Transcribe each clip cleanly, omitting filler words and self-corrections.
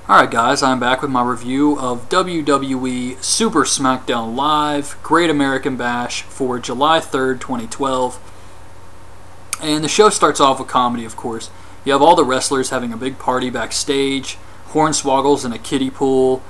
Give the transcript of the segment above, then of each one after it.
Alright guys, I'm back with my review of WWE Super Smackdown Live Great American Bash for July 3rd, 2012. And the show starts off with comedy, of course. You have all the wrestlers having a big party backstage, Hornswoggle's in a kiddie pool,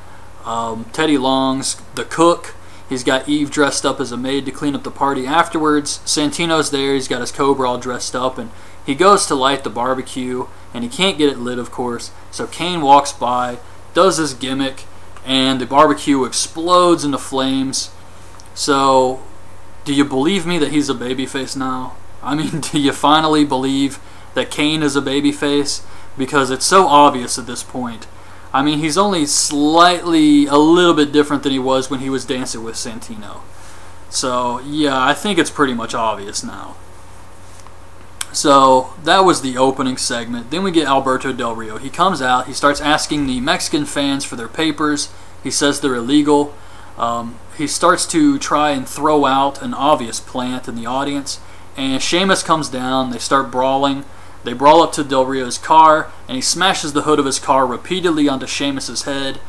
Teddy Long's the cook, he's got Eve dressed up as a maid to clean up the party afterwards, Santino's there, he's got his Cobra all dressed up, and he goes to light the barbecue, and he can't get it lit, of course, so Kane walks by, does his gimmick, and the barbecue explodes into flames. So, do you believe me that he's a babyface now? I mean, do you finally believe that Kane is a babyface? Because it's so obvious at this point. I mean, he's only slightly, a little bit different than he was when he was dancing with Santino. So, yeah, I think it's pretty much obvious now. So, that was the opening segment. Then we get Alberto Del Rio. He comes out, he starts asking the Mexican fans for their papers. He says they're illegal. He starts to try and throw out an obvious plant in the audience. And Sheamus comes down, they start brawling. They brawl up to Del Rio's car, and he smashes the hood of his car repeatedly onto Sheamus's head.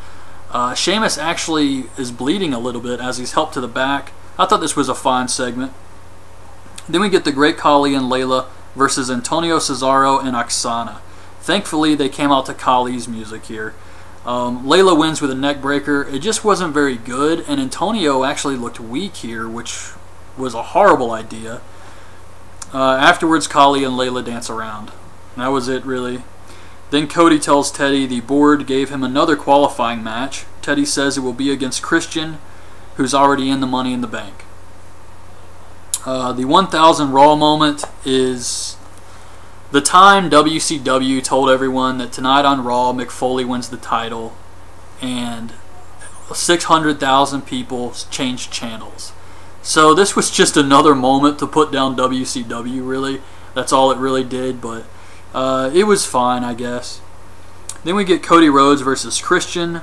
Sheamus actually is bleeding a little bit as he's helped to the back. I thought this was a fine segment. Then we get the Great Khali and Layla versus Antonio Cesaro and Oksana. Thankfully, they came out to Khali's music here. Layla wins with a neck breaker. It just wasn't very good, and Antonio actually looked weak here, which was a horrible idea. Afterwards, Khali and Layla dance around. That was it, really. Then Cody tells Teddy the board gave him another qualifying match. Teddy says it will be against Christian, who's already in the Money in the Bank. The 1000 Raw moment is the time WCW told everyone that tonight on Raw, Mick Foley wins the title, and 600,000 people changed channels. So this was just another moment to put down WCW, really. That's all it really did, but it was fine, I guess. Then we get Cody Rhodes versus Christian.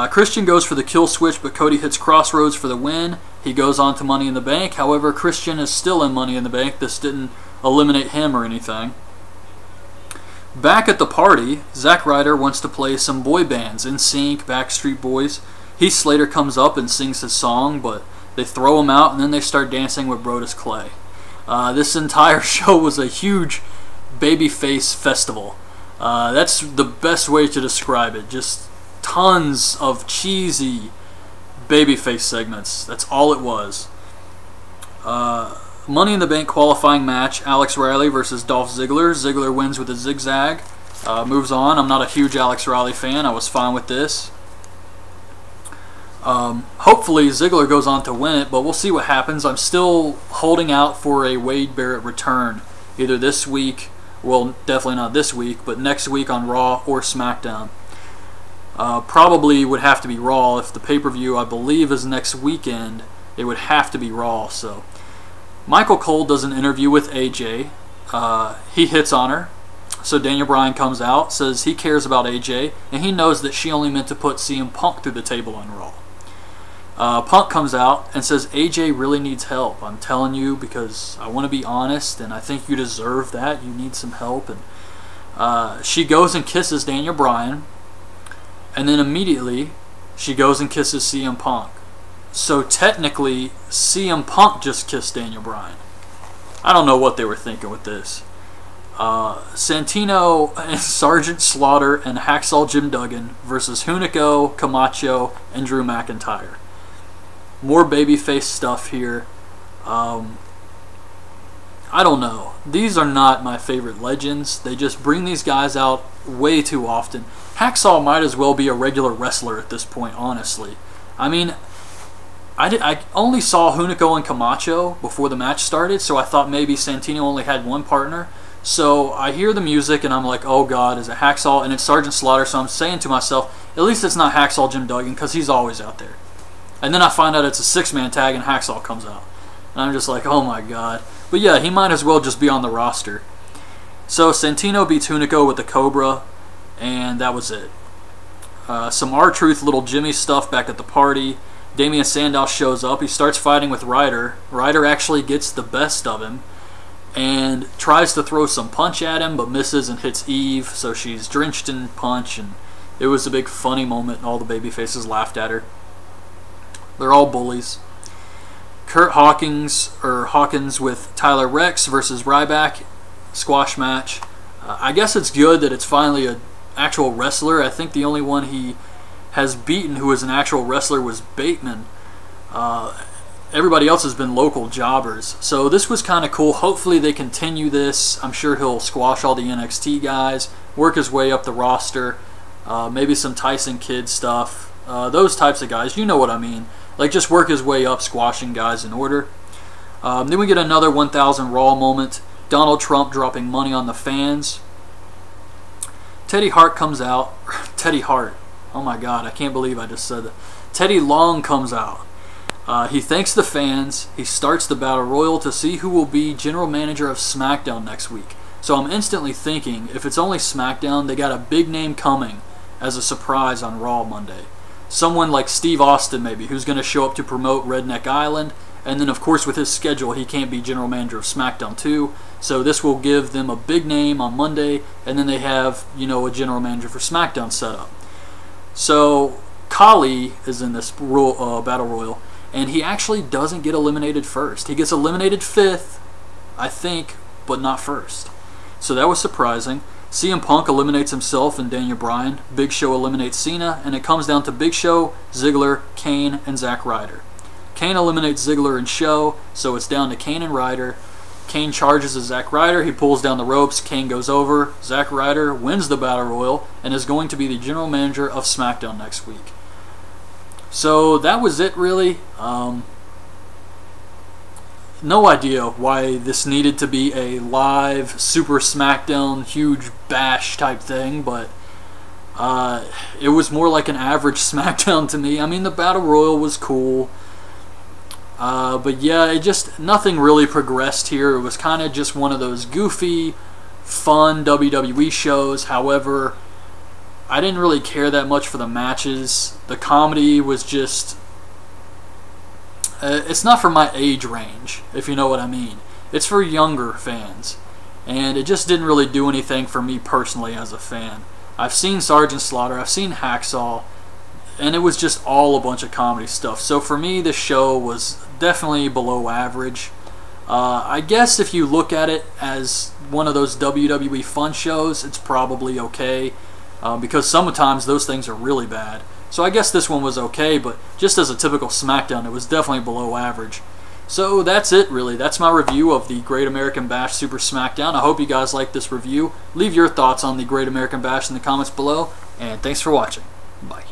Christian goes for the kill switch, but Cody hits Crossroads for the win. He goes on to Money in the Bank. However, Christian is still in Money in the Bank. This didn't eliminate him or anything. Back at the party, Zack Ryder wants to play some boy bands, NSYNC, Backstreet Boys. Heath Slater comes up and sings his song, but they throw him out, and then they start dancing with Brodus Clay. This entire show was a huge babyface festival. That's the best way to describe it. Just tons of cheesy babyface segments. That's all it was. Money in the Bank qualifying match, Alex Riley versus Dolph Ziggler. Ziggler wins with a zigzag. Moves on. I'm not a huge Alex Riley fan. I was fine with this. Hopefully Ziggler goes on to win it, but we'll see what happens. I'm still holding out for a Wade Barrett return. Either this week, well, definitely not this week, but next week on Raw or SmackDown. Probably would have to be Raw. If the pay-per-view, I believe, is next weekend, it would have to be Raw. So Michael Cole does an interview with AJ. He hits on her. So Daniel Bryan comes out, says he cares about AJ, and he knows that she only meant to put CM Punk through the table on Raw. Punk comes out and says AJ really needs help. I'm telling you, because I want to be honest, and I think you deserve that. You need some help. And she goes and kisses Daniel Bryan, and then immediately she goes and kisses CM Punk. So technically, CM Punk just kissed Daniel Bryan. I don't know what they were thinking with this. Santino and Sergeant Slaughter and Hacksaw Jim Duggan versus Hunico, Camacho, and Drew McIntyre. More babyface stuff here. I don't know. These are not my favorite legends. They just bring these guys out way too often. Hacksaw might as well be a regular wrestler at this point, honestly. I mean, I only saw Hunico and Camacho before the match started, so I thought maybe Santino only had one partner. So I hear the music and I'm like, oh God, is it Hacksaw? And it's Sergeant Slaughter, so I'm saying to myself, at least it's not Hacksaw Jim Duggan, because he's always out there. And then I find out it's a six-man tag and Hacksaw comes out. And I'm just like, oh my God. But yeah, he might as well just be on the roster. So Santino beats Hunico with the Cobra, and that was it. Some R-Truth little Jimmy stuff back at the party. Damian Sandow shows up. He starts fighting with Ryder. Ryder actually gets the best of him and tries to throw some punch at him, but misses and hits Eve, so she's drenched in punch, and It was a big funny moment, and all the baby faces laughed at her. They're all bullies. Kurt Hawkins with Tyler Rex versus Ryback, squash match. I guess it's good that it's finally an actual wrestler. I think the only one he has beaten who is an actual wrestler was Bateman. Everybody else has been local jobbers. So this was kind of cool. Hopefully they continue this. I'm sure he'll squash all the NXT guys, work his way up the roster, maybe some Tyson Kidd stuff. Those types of guys, you know what I mean. Like, just work his way up, squashing guys in order. Then we get another 1000 Raw moment. Donald Trump dropping money on the fans. Teddy Hart comes out. Teddy Hart. Oh my God, I can't believe I just said that. Teddy Long comes out. He thanks the fans. He starts the Battle Royal to see who will be general manager of SmackDown next week. So I'm instantly thinking, if it's only SmackDown, they got a big name coming as a surprise on Raw Monday. Someone like Steve Austin, maybe, who's going to show up to promote Redneck Island. And then, of course, with his schedule, he can't be general manager of SmackDown too. So this will give them a big name on Monday, and then they have, you know, a general manager for SmackDown set up. So Kali is in this Battle Royal, and he actually doesn't get eliminated first. He gets eliminated 5th, I think, but not first. So that was surprising. CM Punk eliminates himself and Daniel Bryan. Big Show eliminates Cena, and it comes down to Big Show, Ziggler, Kane, and Zack Ryder. Kane eliminates Ziggler and Show, so it's down to Kane and Ryder. Kane charges at Zack Ryder. He pulls down the ropes. Kane goes over. Zack Ryder wins the Battle Royal and is going to be the general manager of SmackDown next week. So that was it, really. No idea why this needed to be a live Super SmackDown huge bash type thing, but it was more like an average SmackDown to me. I mean, the Battle Royal was cool. But yeah, it just, nothing really progressed here. It was kind of just one of those goofy, fun WWE shows. However, I didn't really care that much for the matches. The comedy was just, it's not for my age range, if you know what I mean. It's for younger fans. And it just didn't really do anything for me personally as a fan. I've seen Sergeant Slaughter, I've seen Hacksaw, and it was just all a bunch of comedy stuff. So for me, this show was definitely below average. I guess if you look at it as one of those WWE fun shows, it's probably okay. Because sometimes those things are really bad. So I guess this one was okay, but just as a typical SmackDown, it was definitely below average. So that's it, really. That's my review of the Great American Bash Super SmackDown. I hope you guys liked this review. Leave your thoughts on the Great American Bash in the comments below, and thanks for watching. Bye.